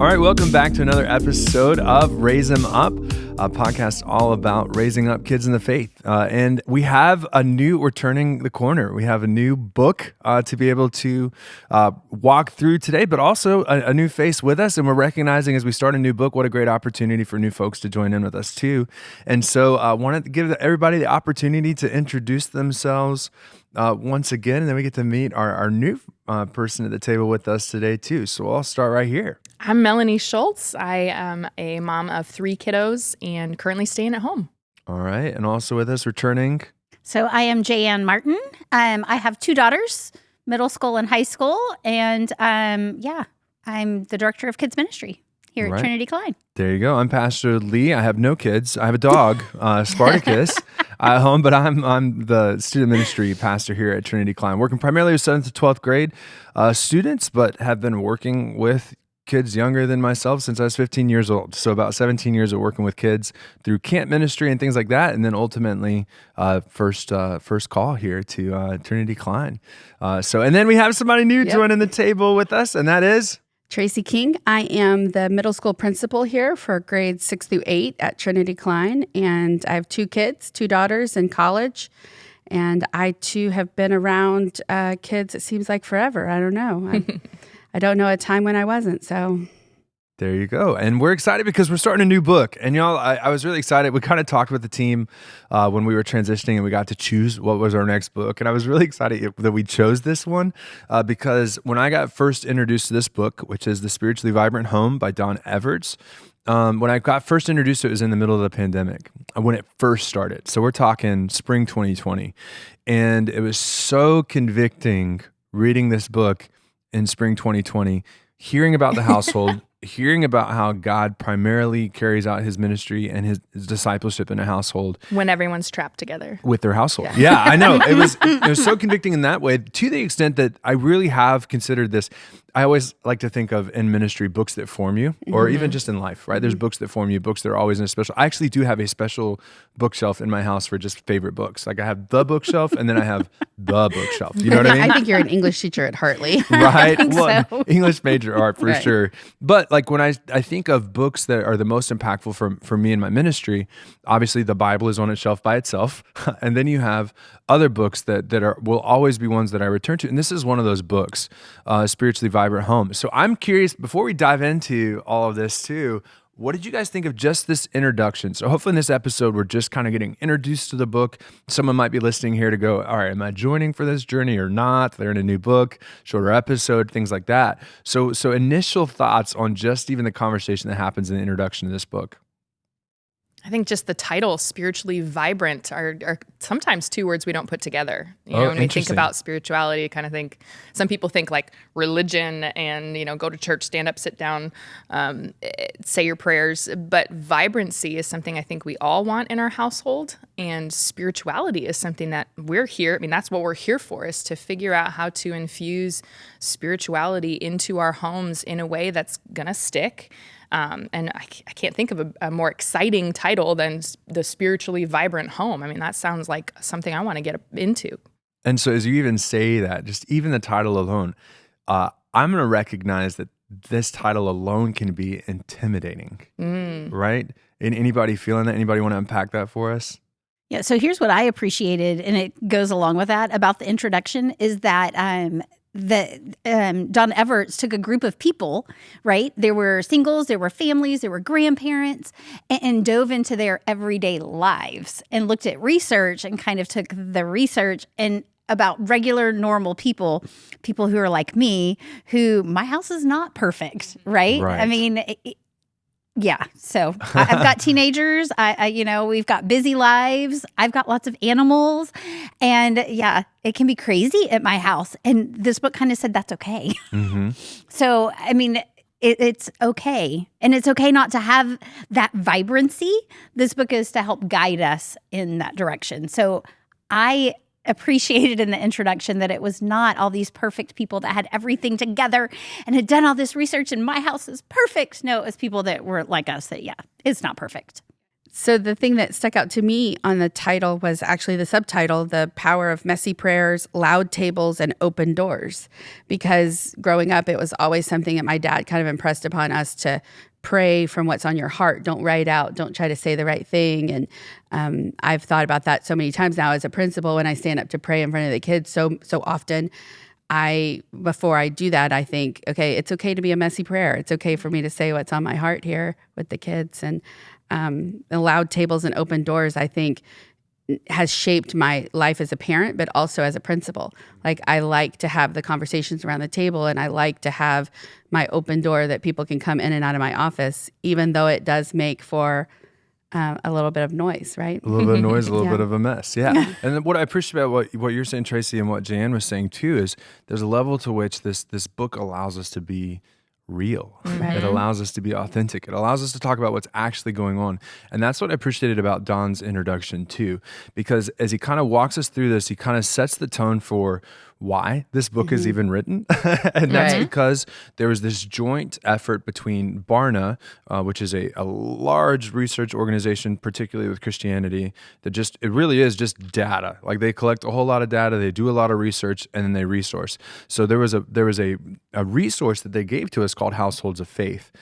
All right, welcome back to another episode of Raise 'Em Up, a podcast all about raising up kids in the faith. And we're turning the corner. We have a new book to be able to walk through today, but also a new face with us. And we're recognizing as we start a new book, what a great opportunity for new folks to join in with us too. And so I wanted to give everybody the opportunity to introduce themselves once again, and then we get to meet our new person at the table with us today too. So I'll start right here. I'm Melanie Schultz. I am a mom of 3 kiddos and currently staying at home. All right. And also with us returning. So I am Jayanne Martin. I have 2 daughters, middle school and high school. And I'm the director of kids ministry here at Trinity Klein. There you go. I'm Pastor Lee. I have no kids. I have a dog, Spartacus, at home, but I'm the student ministry pastor here at Trinity Klein, working primarily with 7th to 12th grade students, but have been working with kids younger than myself since I was 15 years old. So about 17 years of working with kids through camp ministry and things like that. And then ultimately first call here to Trinity Klein. And then we have somebody new joining the table with us, and that is Tracy King. I am the middle school principal here for grades 6 through 8 at Trinity Klein. And I have 2 kids, 2 daughters in college. And I too have been around kids, it seems like forever. I don't know. I don't know a time when I wasn't, so. There you go. And we're excited because we're starting a new book. And y'all, I was really excited. We kind of talked with the team when we were transitioning and we got to choose what was our next book. And I was really excited that we chose this one because when I got first introduced to this book, which is The Spiritually Vibrant Home by Don Everts, when I got first introduced to it, it was in the middle of the pandemic when it first started. So we're talking spring 2020. And it was so convicting reading this book in spring 2020, hearing about the household, hearing about how God primarily carries out his ministry and his discipleship in a household. When everyone's trapped together. With their household. Yeah, I know. It was so convicting in that way, to the extent that I really have considered this. I always like to think of in ministry books that form you, or even just in life, right? There's books that form you, books that are always in a special. I actually do have a special bookshelf in my house for just favorite books. Like I have the bookshelf, and then I have the bookshelf. You know what I mean? I think you're an English teacher at Hartley. Right? So. English major art for sure. But like when I think of books that are the most impactful for me in my ministry, obviously the Bible is on its shelf by itself, and then you have other books that will always be ones that I return to, and this is one of those books, Spiritually Vibrant Home. So I'm curious, before we dive into all of this too, what did you guys think of just this introduction? So hopefully in this episode, we're just kind of getting introduced to the book. Someone might be listening here to go, all right, am I joining for this journey or not? They're in a new book, shorter episode, things like that. So initial thoughts on just even the conversation that happens in the introduction to this book. I think just the title, spiritually vibrant, are sometimes 2 words we don't put together. When we think about spirituality, I kind of think, some people think like religion and, go to church, stand up, sit down, say your prayers. But vibrancy is something I think we all want in our household. And spirituality is something that we're here. I mean, that's what we're here for, is to figure out how to infuse spirituality into our homes in a way that's going to stick. And I can't think of a more exciting title than The Spiritually Vibrant Home. I mean, that sounds like something I want to get into. And so as you even say that, just even the title alone, I'm going to recognize that this title alone can be intimidating, right? And anybody feeling that? Anybody want to unpack that for us? Yeah, so here's what I appreciated, and it goes along with that, about the introduction, is that Don Everts took a group of people, right? There were singles, there were families, there were grandparents, and dove into their everyday lives and looked at research and kind of took the research and about regular, normal people who are like me, who my house is not perfect, right? I mean, yeah. So I've got teenagers. We've got busy lives. I've got lots of animals, and it can be crazy at my house. And this book kind of said that's okay. Mm-hmm. So I mean, it's okay, and it's okay not to have that vibrancy. This book is to help guide us in that direction. So I appreciated in the introduction that it was not all these perfect people that had everything together and had done all this research and my house is perfect. No, it was people that were like us that, it's not perfect. So the thing that stuck out to me on the title was actually the subtitle, The Power of Messy Prayers, Loud Tables, and Open Doors. Because growing up, it was always something that my dad kind of impressed upon us to pray from what's on your heart. Don't write out. Don't try to say the right thing. And I've thought about that so many times now as a principal when I stand up to pray in front of the kids so often. Before I do that, I think, okay, it's okay to be a messy prayer. It's okay for me to say what's on my heart here with the kids. And the loud tables and open doors, I think, has shaped my life as a parent, but also as a principal. Like, I like to have the conversations around the table, and I like to have my open door that people can come in and out of my office, even though it does make for a little bit of noise, right? A little bit of noise, a little bit of a mess. Yeah. And then what I appreciate about what you're saying, Tracy, and what Jan was saying too, is there's a level to which this book allows us to be real. Right. It allows us to be authentic. It allows us to talk about what's actually going on. And that's what I appreciated about Don's introduction too, because as he kind of walks us through this, he kind of sets the tone for why this book is even written. And that's because there was this joint effort between Barna, which is a large research organization, particularly with Christianity, that it really is just data. Like, they collect a whole lot of data, they do a lot of research, and then they resource. So there was a resource that they gave to us called Households of Faith.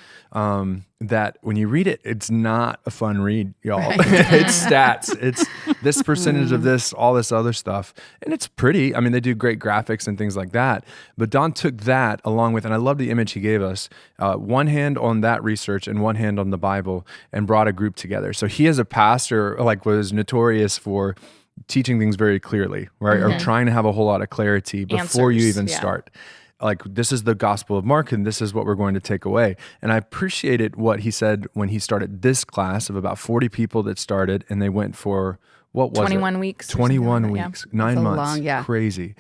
That when you read it, it's not a fun read, y'all. It's stats. It's this percentage of this, all this other stuff. And it's pretty. I mean, they do great graphics and things like that. But Don took that along with, and I love the image he gave us, one hand on that research and one hand on the Bible, and brought a group together. So he, as a pastor, was notorious for teaching things very clearly, right? Or trying to have a whole lot of clarity before you even start. Like, this is the Gospel of Mark, and this is what we're going to take away. And I appreciated what he said when he started this class of about 40 people that started, and they went for, what was 21 it? weeks. 21 weeks, 9 months. Long, Crazy.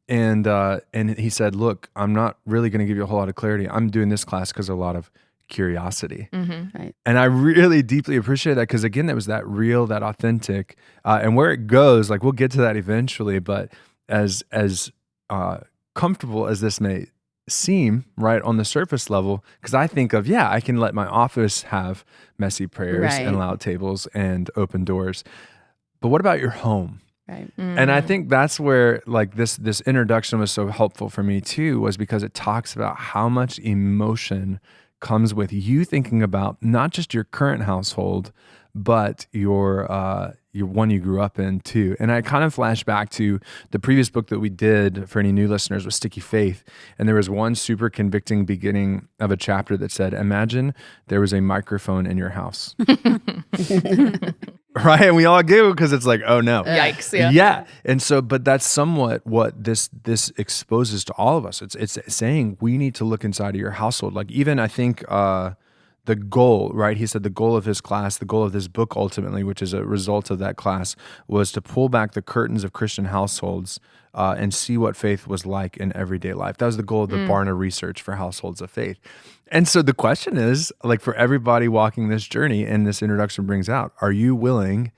And he said, look, I'm not really going to give you a whole lot of clarity. I'm doing this class because of a lot of curiosity. Right. And I really deeply appreciate that, because again, that was that real, that authentic, and where it goes, like, we'll get to that eventually, but as comfortable as this may seem, right, on the surface level, because I think of, I can let my office have messy prayers and loud tables and open doors. But what about your home? Right. And I think that's where, like, this introduction was so helpful for me too, was because it talks about how much emotion comes with you thinking about not just your current household, but your one you grew up in too. And I kind of flash back to the previous book that we did for any new listeners was Sticky Faith. And there was one super convicting beginning of a chapter that said, imagine there was a microphone in your house. Right? And we all giggle because it's like, oh no. Yikes. Yeah. And so, but that's somewhat what this exposes to all of us. It's saying we need to look inside of your household. Like, even I think, the goal, right? He said the goal of his class, the goal of this book ultimately, which is a result of that class, was to pull back the curtains of Christian households and see what faith was like in everyday life. That was the goal of the Barna research for Households of Faith. And so the question is, like, for everybody walking this journey, and this introduction brings out, are you willing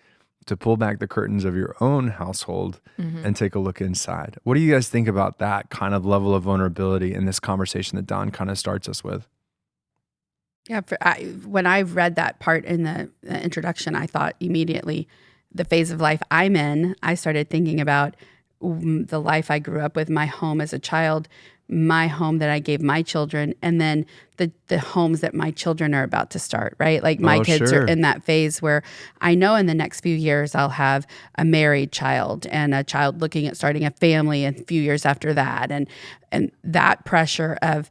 to pull back the curtains of your own household and take a look inside? What do you guys think about that kind of level of vulnerability in this conversation that Don kind of starts us with? Yeah, when I read that part in the introduction, I thought immediately the phase of life I'm in. I started thinking about the life I grew up with, my home as a child, my home that I gave my children, and then the homes that my children are about to start, right? Like, my kids are in that phase where I know in the next few years I'll have a married child and a child looking at starting a family, and a few years after that. And that pressure of,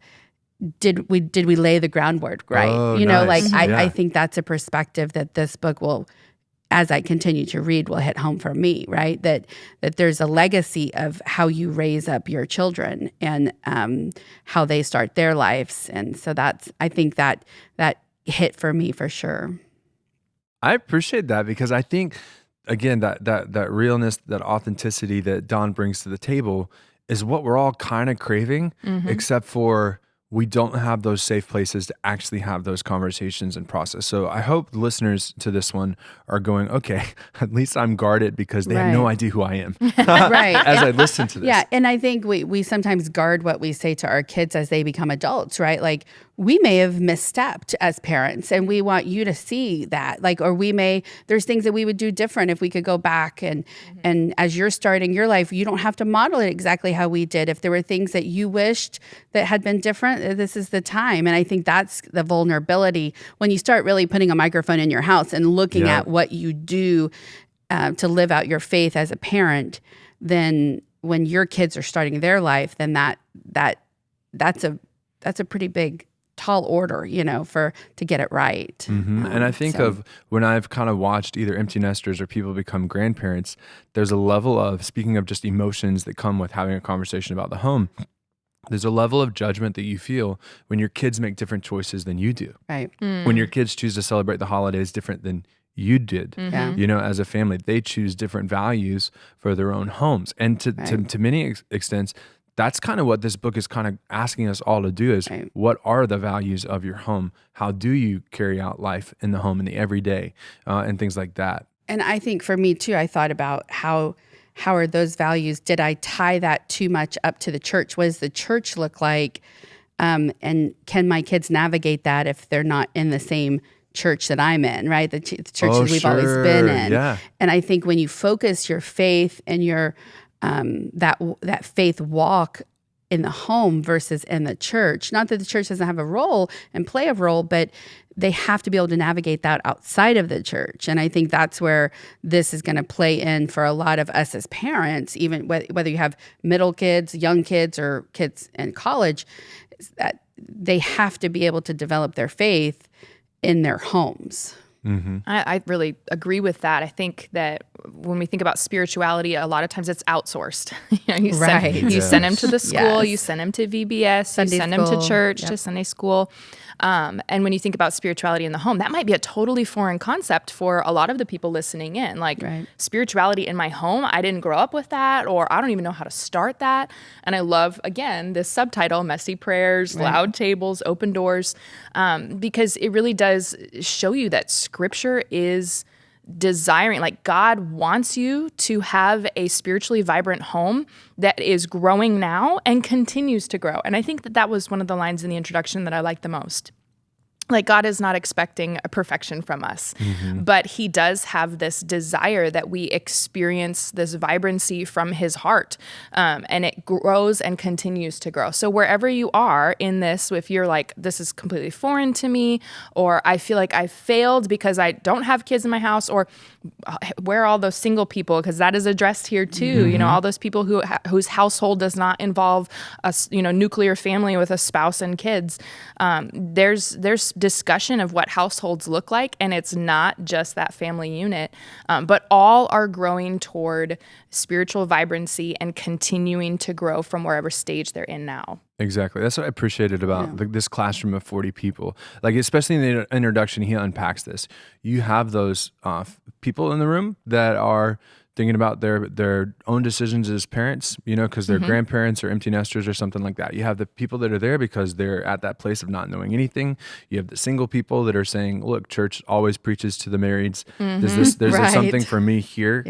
did we lay the groundwork right? Oh, nice. Yeah. I think that's a perspective that this book will, as I continue to read, will hit home for me, right? That there's a legacy of how you raise up your children and how they start their lives. And so I think that hit for me for sure. I appreciate that, because I think, again, that realness, that authenticity that Don brings to the table is what we're all kind of craving, except for we don't have those safe places to actually have those conversations and process. So I hope listeners to this one are going, okay, at least I'm guarded because they have no idea who I am Right. as I listen to this. Yeah. And I think we sometimes guard what we say to our kids as they become adults, right? Like we may have misstepped as parents and we want you to see that. Like, or there's things that we would do different if we could go back and as you're starting your life, you don't have to model it exactly how we did. If there were things that you wished that had been different, this is the time. And I think that's the vulnerability when you start really putting a microphone in your house and looking at what you do to live out your faith as a parent. Then when your kids are starting their life, then that's a pretty big tall order, to get it right. Mm-hmm. And I think of when I've kind of watched either empty nesters or people become grandparents, there's a level of, speaking of just emotions that come with having a conversation about the home, there's a level of judgment that you feel when your kids make different choices than you do. Right. When your kids choose to celebrate the holidays different than you did, as a family, they choose different values for their own homes. And to many extents, that's kind of what this book is kind of asking us all to do is what are the values of your home? How do you carry out life in the home in the everyday and things like that? And I think for me too, I thought about how are those values, did I tie that too much up to the church? What does the church look like? And can my kids navigate that if they're not in the same church that I'm in, right? The churches we've always been in. Yeah. And I think when you focus your faith and your that faith walk in the home versus in the church, not that the church doesn't have a role and play a role, but they have to be able to navigate that outside of the church. And I think that's where this is going to play in for a lot of us as parents, even whether you have middle kids, young kids, or kids in college, is that they have to be able to develop their faith in their homes. Mm-hmm. I really agree with that. I think that when we think about spirituality, a lot of times it's outsourced. You send them to the school, you send them to VBS, Sunday you send them to church, to Sunday school. And when you think about spirituality in the home, that might be a totally foreign concept for a lot of the people listening in. Like spirituality in my home, I didn't grow up with that, or I don't even know how to start that. And I love, again, this subtitle, Messy Prayers, Loud Tables, Open Doors, because it really does show you that Scripture is desiring, like God wants you to have a spiritually vibrant home that is growing now and continues to grow. And I think that was one of the lines in the introduction that I liked the most. Like God is not expecting a perfection from us, but he does have this desire that we experience this vibrancy from his heart, and it grows and continues to grow. So wherever you are in this, if you're like, this is completely foreign to me, or I feel like I failed because I don't have kids in my house, or where are all those single people? Because that is addressed here too. All those people whose household does not involve a nuclear family with a spouse and kids. There's discussion of what households look like, and it's not just that family unit, but all are growing toward spiritual vibrancy and continuing to grow from wherever stage they're in now. Exactly. That's what I appreciated about this classroom of 40 people. Like, especially in the introduction, he unpacks this. You have those people in the room that are thinking about their own decisions as parents, because they're grandparents or empty nesters or something like that. You have the people that are there because they're at that place of not knowing anything. You have the single people that are saying, look, church always preaches to the marrieds. There's something for me here,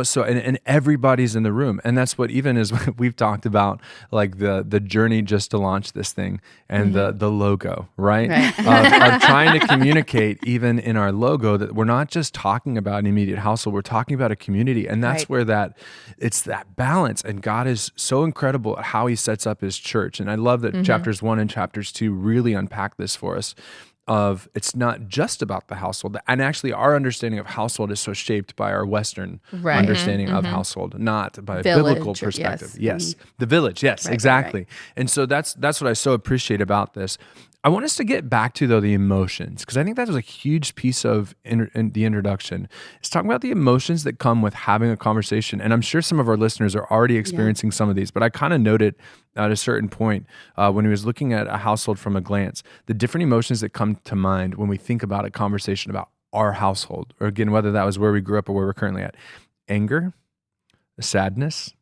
So, and everybody's in the room. And that's what even as we've talked about, like the journey just to launch this thing and the logo, right? Of trying to communicate even in our logo that we're not just talking about an immediate household, we're talking about a community. And that's where it's that balance. And God is so incredible at how he sets up his church. And I love that chapters 1 and chapters 2 really unpack this for us. Of it's not just about the household. And actually our understanding of household is so shaped by our Western understanding of household, not by a biblical perspective. Yes. The village. Yes, exactly. And so that's what I so appreciate about this. I want us to get back to, though, the emotions, because I think that was a huge piece of in the introduction. It's talking about the emotions that come with having a conversation. And I'm sure some of our listeners are already experiencing some of these, but I kind of noted at a certain point when he was looking at a household from a glance, the different emotions that come to mind when we think about a conversation about our household, or again, whether that was where we grew up or where we're currently at. Anger, sadness,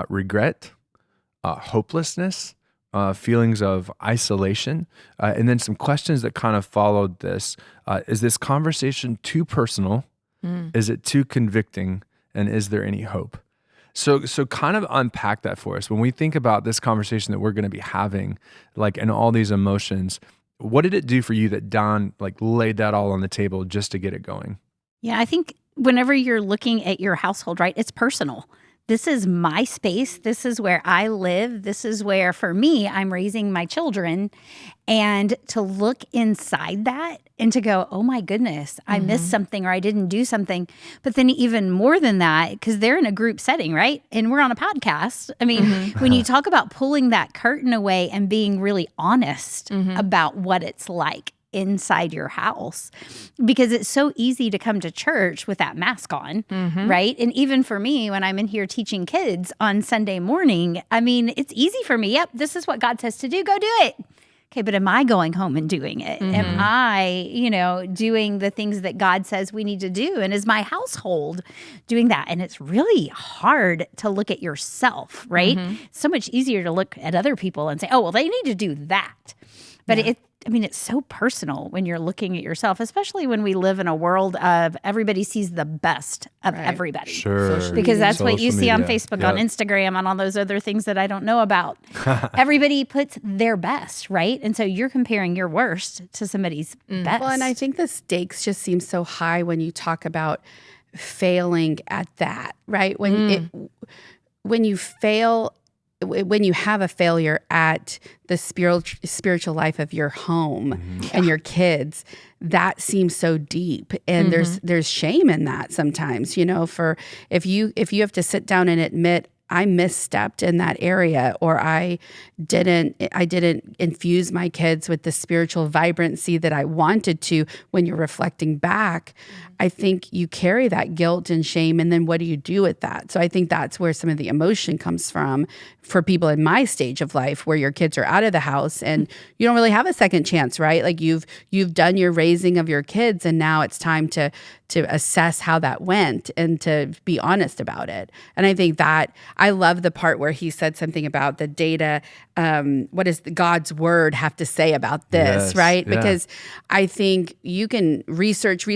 regret, hopelessness, feelings of isolation, and then some questions that kind of followed this. Is this conversation too personal? Is it too convicting? And is there any hope? So kind of unpack that for us. When we think about this conversation that we're going to be having, like, and all these emotions, what did it do for you that Don like laid that all on the table just to get it going? Yeah, I think whenever you're looking at your household, right, it's personal. This is my space. This is where I live. This is where, for me, I'm raising my children. And to look inside that and to go, oh my goodness, I missed something or I didn't do something. But then even more than that, because they're in a group setting, right? And we're on a podcast. I mean, when you talk about pulling that curtain away and being really honest about what it's like inside your house, because it's so easy to come to church with that mask on, right? And even for me, when I'm in here teaching kids on Sunday morning, I mean, it's easy for me. Yep, this is what God says to do. Go do it. Okay, but am I going home and doing it? Am I, doing the things that God says we need to do? And is my household doing that? And it's really hard to look at yourself, right? It's so much easier to look at other people and say, oh, well, they need to do that. But it's so personal when you're looking at yourself, especially when we live in a world of everybody sees the best of everybody. Sure. Because that's what you Social see on media. Facebook, Yep. on Instagram, and on those other things that I don't know about. Everybody puts their best, right? And so you're comparing your worst to somebody's best. Well, and I think the stakes just seem so high when you talk about failing at that, right? When you fail, when you have a failure at the spiritual life of your home and your kids, that seems so deep, and there's shame in that sometimes. For if you have to sit down and admit, I misstepped in that area, or I didn't infuse my kids with the spiritual vibrancy that I wanted to. When you're reflecting back, I think you carry that guilt and shame, and then what do you do with that? So I think that's where some of the emotion comes from for people in my stage of life, where your kids are out of the house and you don't really have a second chance, right? Like you've done your raising of your kids, and now it's time to assess how that went and to be honest about it. And I think that I love the part where he said something about the data. What does God's word have to say about this, Yes, right? yeah. Because I think you can research,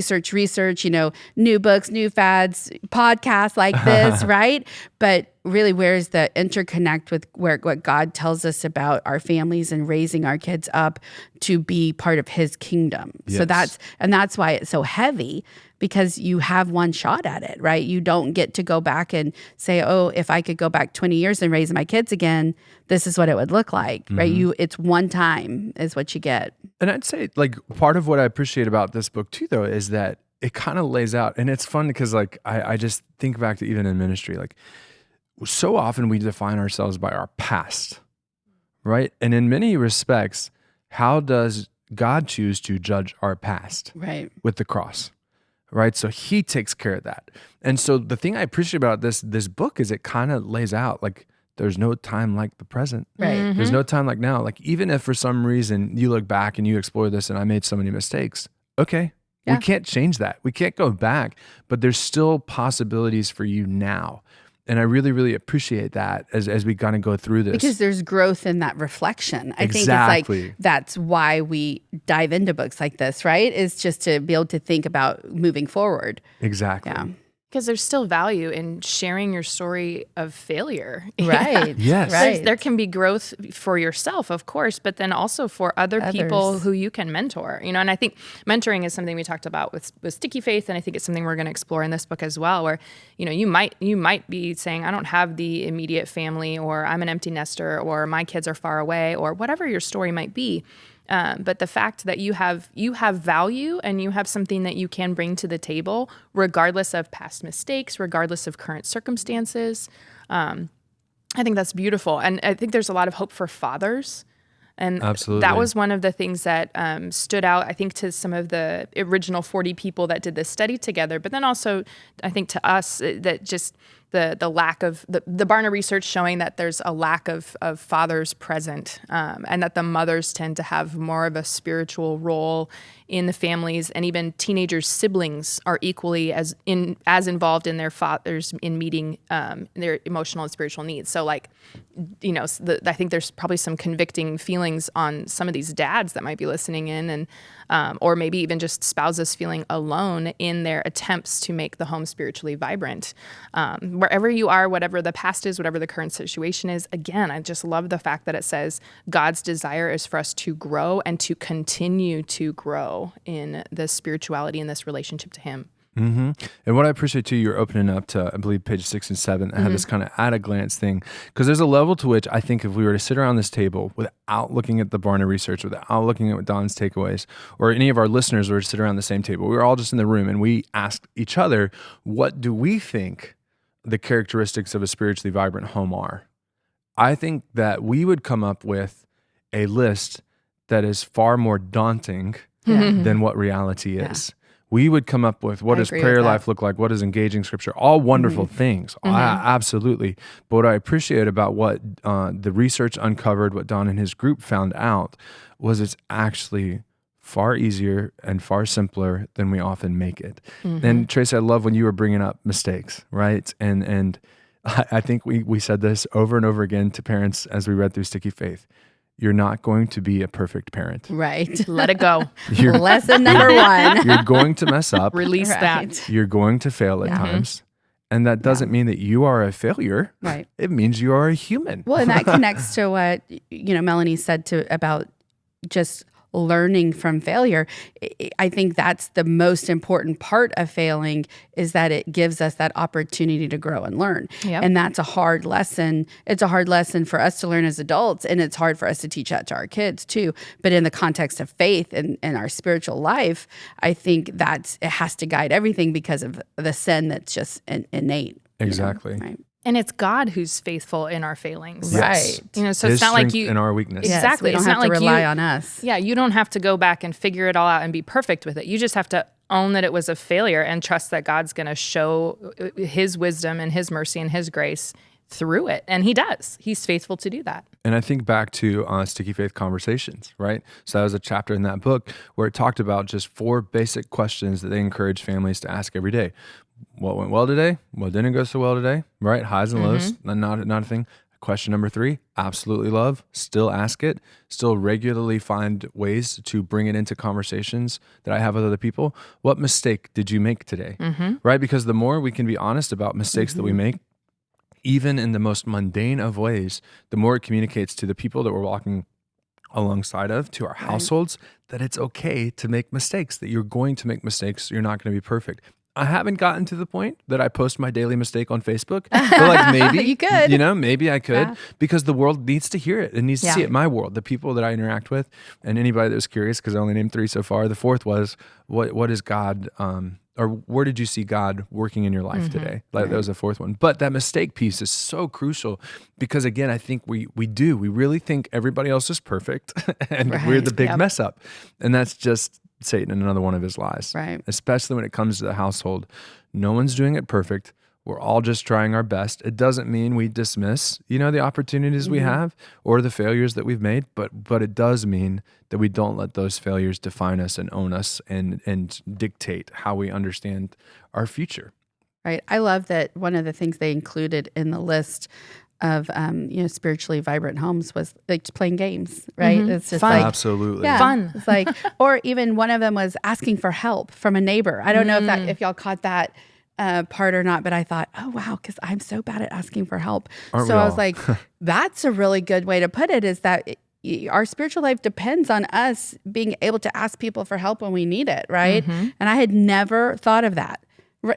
new books, new fads, podcasts like this, right? But really, where's the interconnect with what God tells us about our families and raising our kids up to be part of His kingdom? So Yes. that's why it's so heavy, because you have one shot at it, right? You don't get to go back and say, oh, if I could go back 20 years and raise my kids again, this is what it would look like, right? It's one time is what you get. And I'd say, like, part of what I appreciate about this book too, though, is that it kind of lays out, and it's fun because, like, I just think back to even in ministry, like, so often we define ourselves by our past, right? And in many respects, how does God choose to judge our past? Right. With the cross, right? So He takes care of that. And so the thing I appreciate about this book is it kind of lays out, like, there's no time like the present. Right. There's no time like now. Like, even if for some reason you look back and you explore this and I made so many mistakes, okay, we can't change that. We can't go back, but there's still possibilities for you now. And I really, really appreciate that as we kind of go through this. Because there's growth in that reflection. I think it's Exactly. like that's why we dive into books like this, right? Is just to be able to think about moving forward. Exactly. Yeah. Because there's still value in sharing your story of failure. Right. Yes. Right. There can be growth for yourself, of course, but then also for other people Others. who you can mentor. And I think mentoring is something we talked about with Sticky Faith, and I think it's something we're going to explore in this book as well, where you might be saying, I don't have the immediate family, or I'm an empty nester, or my kids are far away, or whatever your story might be. But the fact that you have value and you have something that you can bring to the table, regardless of past mistakes, regardless of current circumstances, I think that's beautiful. And I think there's a lot of hope for fathers. And Absolutely. that was one of the things that stood out, I think, to some of the original 40 people that did this study together. But then also, I think to us, that just the lack of the Barna research showing that there's a lack of fathers present, and that the mothers tend to have more of a spiritual role in the families, and even teenagers' siblings are equally as involved in their fathers in meeting their emotional and spiritual needs. So like, I think there's probably some convicting feelings on some of these dads that might be listening in, and or maybe even just spouses feeling alone in their attempts to make the home spiritually vibrant. Wherever you are, whatever the past is, whatever the current situation is, again, I just love the fact that it says God's desire is for us to grow and to continue to grow in this spirituality and this relationship to Him. Mm-hmm. And what I appreciate too, you're opening up to, I believe, page 6 and 7, that have this kind of at a glance thing. Because there's a level to which I think if we were to sit around this table without looking at the Barna research, without looking at Don's takeaways, or any of our listeners were to sit around the same table, we were all just in the room and we asked each other, what do we think the characteristics of a spiritually vibrant home are? I think that we would come up with a list that is far more daunting than what reality is. We would come up with, what does prayer life look like? What does engaging scripture? All wonderful things. Absolutely. But what I appreciate about what the research uncovered, what Don and his group found out, was it's actually far easier and far simpler than we often make it. And Tracy, I love when you were bringing up mistakes, right? And I think we said this over and over again to parents as we read through Sticky Faith. You're not going to be a perfect parent. Right. Let it go. Lesson number 1. You're going to mess up. Release that. You're going to fail at times. And that doesn't mean that you are a failure. Right. It means you are a human. Well, and that connects to what, Melanie said about just learning from failure. I think that's the most important part of failing, is that it gives us that opportunity to grow and learn. Yep. And that's a hard lesson. It's a hard lesson for us to learn as adults, and it's hard for us to teach that to our kids too. But in the context of faith and our spiritual life, I think it has to guide everything because of the sin that's just innate. Exactly. Right. And it's God who's faithful in our failings. Yes. Right. So His it's not like strength in our weakness. Yes, Exactly. we don't It's have not to like rely on us. Yeah, you don't have to go back and figure it all out and be perfect with it. You just have to own that it was a failure and trust that God's going to show His wisdom and His mercy and His grace through it. And He does. He's faithful to do that. And I think back to Sticky Faith Conversations, right? So that was a chapter in that book where it talked about just 4 basic questions that they encourage families to ask every day. What went well today? What didn't go so well today? Right? Highs and lows, not a thing. Question number 3, absolutely love. Still ask it. Still regularly find ways to bring it into conversations that I have with other people. What mistake did you make today? Right? Because the more we can be honest about mistakes that we make, even in the most mundane of ways, the more it communicates to the people that we're walking alongside of, to our households, that it's okay to make mistakes, that you're going to make mistakes. You're not going to be perfect. I haven't gotten to the point that I post my daily mistake on Facebook, but like maybe You could. Maybe I could, because the world needs to hear it. It needs to see it. My world, the people that I interact with, and anybody that was curious, because I only named 3 so far. The 4th was, what is God, or where did you see God working in your life today? Like that was the 4th one. But that mistake piece is so crucial, because again, I think we really think everybody else is perfect and we're the big mess up. And that's just Satan and another one of his lies. Right. Especially when it comes to the household. No one's doing it perfect. We're all just trying our best. It doesn't mean we dismiss, the opportunities we have or the failures that we've made, but it does mean that we don't let those failures define us and own us and dictate how we understand our future. Right. I love that one of the things they included in the list of spiritually vibrant homes was like playing games, right? It's just Fun. like Absolutely. Fun. It's like, or even one of them was asking for help from a neighbor. I don't know if y'all caught that part or not, but I thought, oh wow, because I'm so bad at asking for help. Aren't so we I was all? like, that's a really good way to put it. Is that our spiritual life depends on us being able to ask people for help when we need it, right? And I had never thought of that.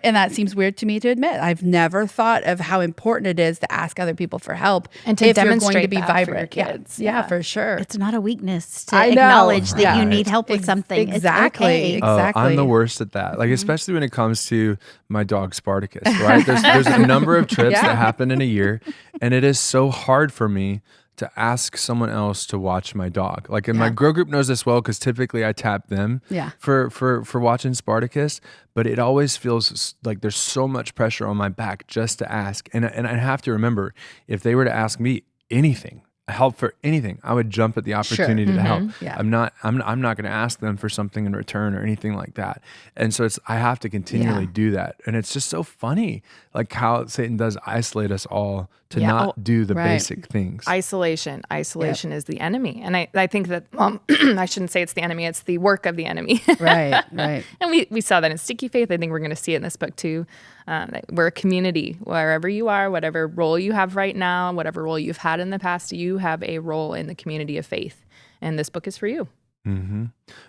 And that seems weird to me to admit. I've never thought of how important it is to ask other people for help And to if you're going demonstrate to be that for your vibrant. kids. Yeah, for sure. It's not a weakness to I know. acknowledge that Yeah. you need help with something. Exactly. It's okay. Exactly. I'm the worst at that. Like, especially when it comes to my dog Spartacus, right? There's a number of trips that happen in a year, and it is so hard for me to ask someone else to watch my dog. Like, and my girl group knows this well because typically I tap them for watching Spartacus, but it always feels like there's so much pressure on my back just to ask. And I have to remember, if they were to ask me anything, help for anything, I would jump at the opportunity to help. Yeah. I'm not going to ask them for something in return or anything like that. And so I have to continually do that. And it's just so funny, like how Satan does isolate us all to not do the basic things. Isolation is the enemy. And I think that, I shouldn't say it's the enemy, it's the work of the enemy. Right. And we saw that in Sticky Faith. I think we're going to see it in this book too. We're a community. Wherever you are, whatever role you have right now, whatever role you've had in the past, you have a role in the community of faith. And this book is for you. Mm-hmm.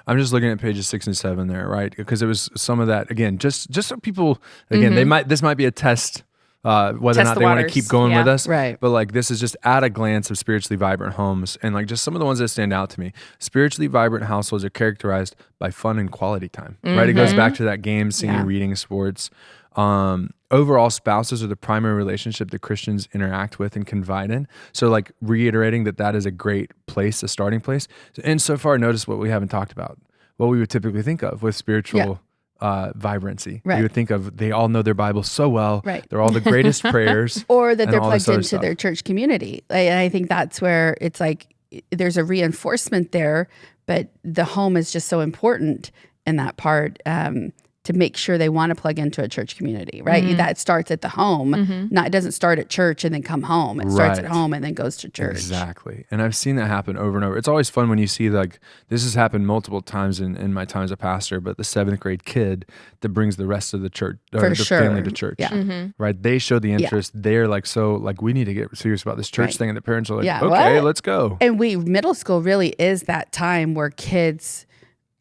I'm just looking at pages 6 and 7 there, right? Because it was some of that, again, just so people, again, this might be a test, whether or not they want to keep going with us. Right. But like, this is just at a glance of spiritually vibrant homes. And like, just some of the ones that stand out to me. Spiritually vibrant households are characterized by fun and quality time, right? It goes back to that game, singing, reading, sports. Overall, spouses are the primary relationship that Christians interact with and confide in. So like reiterating that is a great place, a starting place. And so far, notice what we haven't talked about, what we would typically think of with spiritual vibrancy. Right. You would think of, they all know their Bible so well. Right. They're all the greatest prayers. Or that they're and all this plugged other into stuff. their church community. And I think that's where it's like there's a reinforcement there, but the home is just so important in that part to make sure they want to plug into a church community, right? That starts at the home. It doesn't start at church and then come home. It starts at home and then goes to church. Exactly. And I've seen that happen over and over. It's always fun when you see, like, this has happened multiple times in my time as a pastor, but the 7th grade kid that brings the rest of the church, or the family to church, right? They show the interest. They're like, so like, we need to get serious about this church thing. And the parents are like, okay, let's go. And middle school really is that time where kids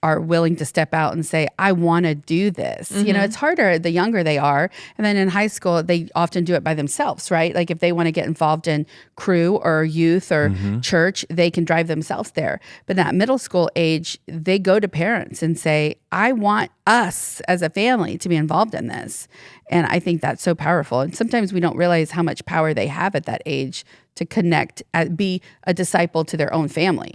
are willing to step out and say, I want to do this. You know, it's harder the younger they are. And then in high school, they often do it by themselves, right? Like if they want to get involved in crew or youth or church, they can drive themselves there. But that middle school age, they go to parents and say, I want us as a family to be involved in this. And I think that's so powerful. And sometimes we don't realize how much power they have at that age to connect, be a disciple to their own family.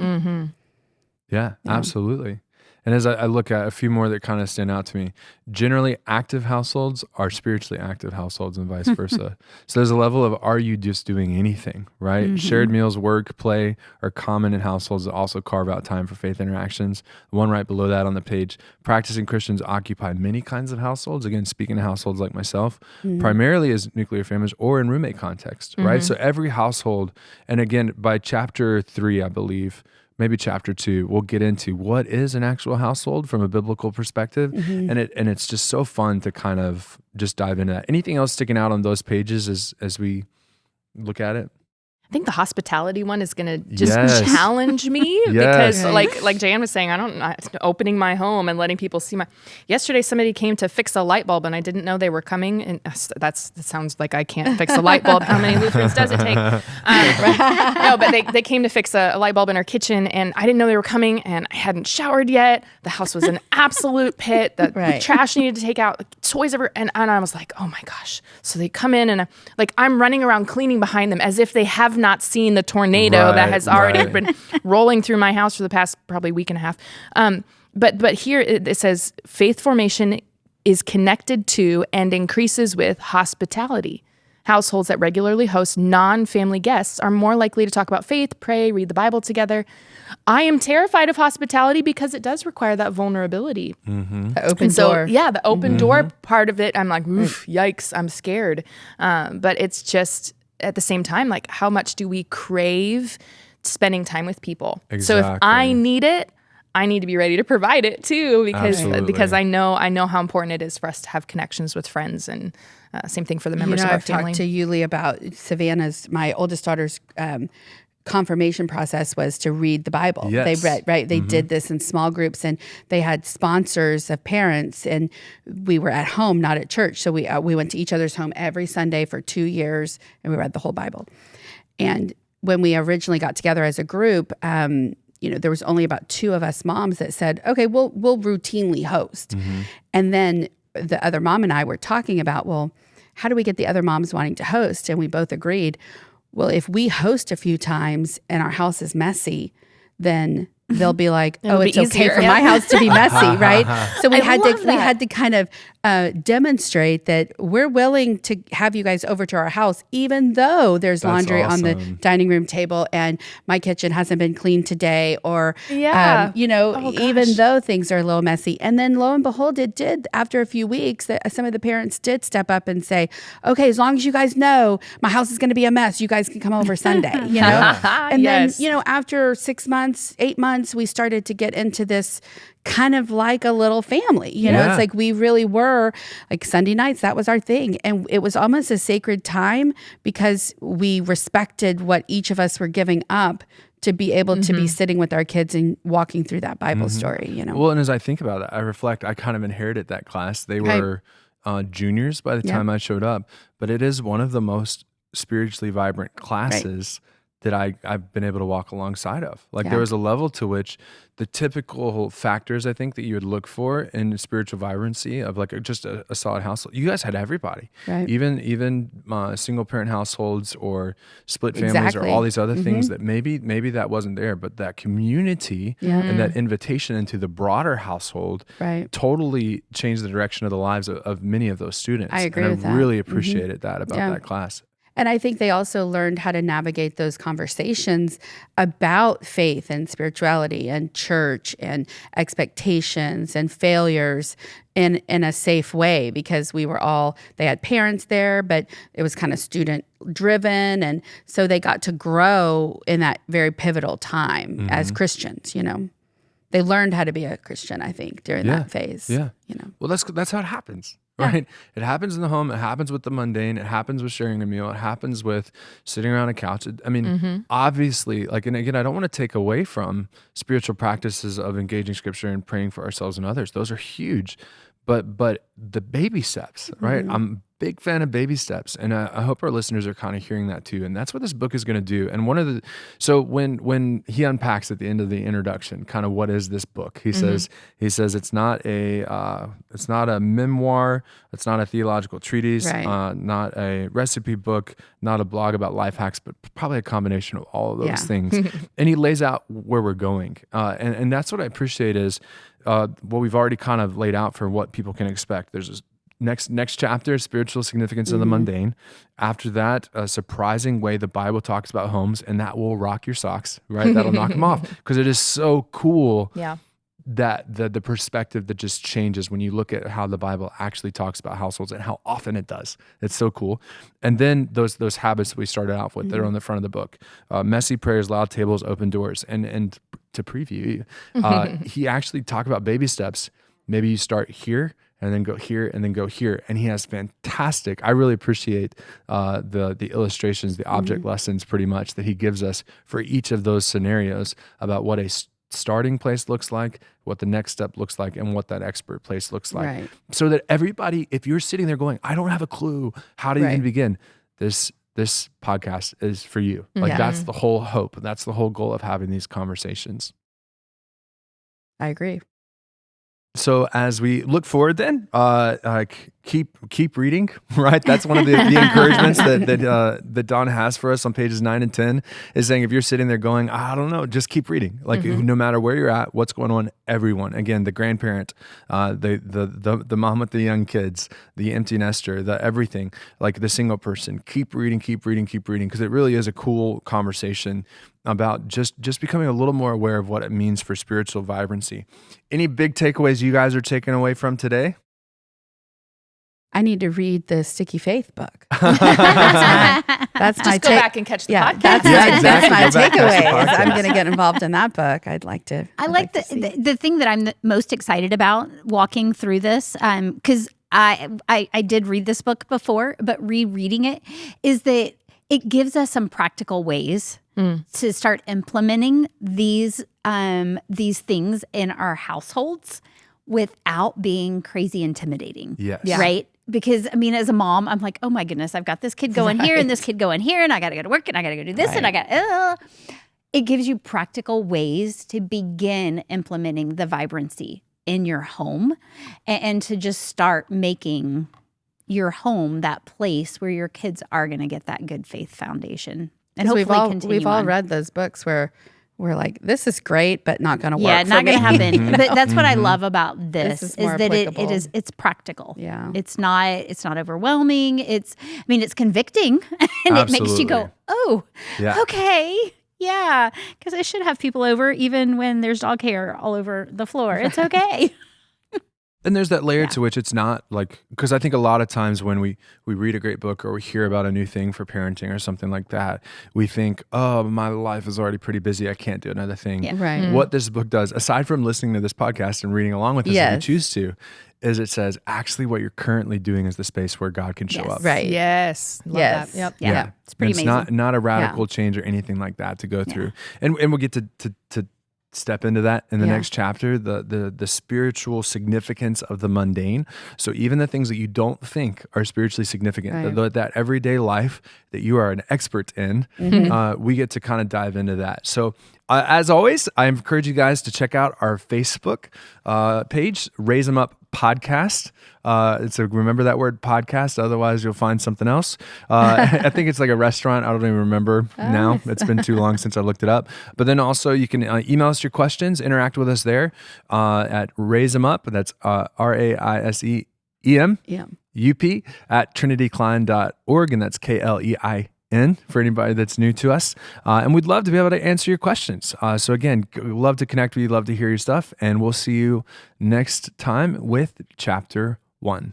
Yeah, absolutely. And as I look at a few more that kind of stand out to me, generally active households are spiritually active households and vice versa. So there's a level of, are you just doing anything, right? Shared meals, work, play are common in households that also carve out time for faith interactions. The one right below that on the page, practicing Christians occupy many kinds of households. Again, speaking of households like myself, primarily as nuclear families or in roommate context, right? So every household, and again, by chapter 3, I believe, maybe chapter 2, we'll get into what is an actual household from a biblical perspective. And it's just so fun to kind of just dive into that. Anything else sticking out on those pages as we look at it? I think the hospitality one is going to just challenge me because like Jan was saying, opening my home and letting people see yesterday somebody came to fix a light bulb and I didn't know they were coming. And that sounds like I can't fix a light bulb. How many Lutherans does it take? No, but they came to fix a light bulb in our kitchen and I didn't know they were coming and I hadn't showered yet. The house was an absolute pit. The trash needed to take out, the toys ever. And I was like, oh my gosh. So they come in and I'm running around cleaning behind them as if they have not seen the tornado that has already been rolling through my house for the past probably week and a half. But here it says faith formation is connected to and increases with hospitality. Households that regularly host non-family guests are more likely to talk about faith, pray, read the Bible together. I am terrified of hospitality because it does require that vulnerability. The open door. Yeah, the open door part of it, I'm like, oof, yikes, I'm scared. But it's just, at the same time, like how much do we crave spending time with people? Exactly. So if I need it, I need to be ready to provide it too, because I know how important it is for us to have connections with friends, and same thing for the members of our family. I've talked to Yuli about Savannah's, my oldest daughter's confirmation process was to read the Bible. Yes. They read, right? They did this in small groups, and they had sponsors of parents, and we were at home, not at church. So we went to each other's home every Sunday for 2 years, and we read the whole Bible. And when we originally got together as a group, there was only about 2 of us moms that said, okay, we'll routinely host. And then the other mom and I were talking about, well, how do we get the other moms wanting to host? And we both agreed, well, if we host a few times and our house is messy, then they'll be like, oh, it's okay for my house to be messy, right? So we had to kind of demonstrate that we're willing to have you guys over to our house, even though there's laundry on the dining room table and my kitchen hasn't been cleaned today, or even though things are a little messy. And then lo and behold, it did, after a few weeks, that some of the parents did step up and say, okay, as long as you guys know my house is going to be a mess, you guys can come over Sunday, And then, after 6 months, 8 months, we started to get into this kind of like a little family, it's like we really were like Sunday nights. That was our thing. And it was almost a sacred time because we respected what each of us were giving up to be able to be sitting with our kids and walking through that Bible story, Well, and as I think about it, I reflect, I kind of inherited that class. They were juniors by the time I showed up, but it is one of the most spiritually vibrant classes that I've been able to walk alongside of. Like there was a level to which the typical factors I think that you would look for in spiritual vibrancy of like just a solid household. You guys had everybody, right? Even single parent households or split families or all these other things that maybe that wasn't there, but that community and that invitation into the broader household totally changed the direction of the lives of many of those students. I agree with that. I really appreciated that about that class. And I think they also learned how to navigate those conversations about faith and spirituality and church and expectations and failures in a safe way, because they had parents there, but it was kind of student driven. And so they got to grow in that very pivotal time as Christians, They learned how to be a Christian, I think, during that phase. Yeah. Well, that's how it happens. Right? It happens in the home. It happens with the mundane. It happens with sharing a meal. It happens with sitting around a couch. I mean, obviously, and again, I don't want to take away from spiritual practices of engaging scripture and praying for ourselves and others. Those are huge. But the baby steps, right? I'm a big fan of baby steps, and I hope our listeners are kind of hearing that too. And that's what this book is going to do. And so when he unpacks at the end of the introduction, kind of what is this book? He says it's not a memoir, it's not a theological treatise, not a recipe book, not a blog about life hacks, but probably a combination of all of those things. And he lays out where we're going, and that's what I appreciate is. What we've already kind of laid out for what people can expect. There's this next chapter, spiritual significance of the mundane. After that, a surprising way the Bible talks about homes, and that will rock your socks, right? That'll knock them off because it is so cool. Yeah. That the perspective that just changes when you look at how the Bible actually talks about households and how often it does. It's so cool. And then those habits we started off with that are on the front of the book: messy prayers, loud tables, open doors. And to preview, he actually talked about baby steps. Maybe you start here and then go here and then go here. And he has fantastic. I really appreciate the illustrations, the object lessons, pretty much that he gives us for each of those scenarios about what a starting place looks like, what the next step looks like, and what that expert place looks like. So that everybody, if you're sitting there going, I don't have a clue how to even begin, this podcast is for you. Like that's the whole hope. That's the whole goal of having these conversations. I agree. So as we look forward then, keep reading, right? That's one of the encouragements that Don has for us on pages 9 and 10 is saying, if you're sitting there going, I don't know, just keep reading. Like no matter where you're at, what's going on, everyone, again, the grandparent, the mom with the young kids, the empty nester, the everything, like the single person, keep reading, because it really is a cool conversation about just becoming a little more aware of what it means for spiritual vibrancy. Any big takeaways you guys are taking away from today? I need to read the Sticky Faith book. That's my go back and catch the podcast. That's my takeaway. I'm going to get involved in that book. I'd like to. I like the thing that I'm the most excited about walking through this, because I did read this book before, but rereading it is that it gives us some practical ways to start implementing these things in our households without being crazy intimidating. Yes. Right? Because, I mean, as a mom, I'm like, oh my goodness, I've got this kid going here and this kid going here, and I got to go to work and I got to go do this and I got, it gives you practical ways to begin implementing the vibrancy in your home and to just start making your home that place where your kids are going to get that good faith foundation. and 'Cause hopefully continue we've all on. read those books where we're like, this is great, but not going to work. Yeah, not going to happen. But that's what I Mm-hmm. love about this Is is more that applicable. it's practical. Yeah. It's not overwhelming. It's convicting and it makes you go, Absolutely. "Oh, Yeah. okay. Yeah, because I should have people over even when there's dog hair all over the floor. It's okay." And there's that layer to which it's not like, because I think a lot of times when we read a great book or we hear about a new thing for parenting or something like that, we think, oh, my life is already pretty busy. I can't do another thing. Yeah. Right. What this book does, aside from listening to this podcast and reading along with us if Yes. you choose to, is it says actually what you're currently doing is the space where God can show Yes. up. Right. Yes. Love Yes. that. Yep. Yeah. It's pretty It's amazing. not a radical change or anything like that to go through. And we'll get to step into that in the Yeah. next chapter, the spiritual significance of the mundane. So even the things that you don't think are spiritually significant, Right. that everyday life that you are an expert in, we get to kind of dive into that. So as always, I encourage you guys to check out our Facebook page, Raise 'Em Up Podcast. So remember that word podcast, otherwise you'll find something else. I think it's like a restaurant. I don't even remember now. It's been too long since I looked it up. But then also you can email us your questions, interact with us there at Raise 'Em Up. That's RAISEEM. Yeah. UP at trinitycline.org, and that's KLEIN for anybody that's new to us. And we'd love to be able to answer your questions. So again, we'd love to connect with you, love to hear your stuff, and we'll see you next time with chapter 1.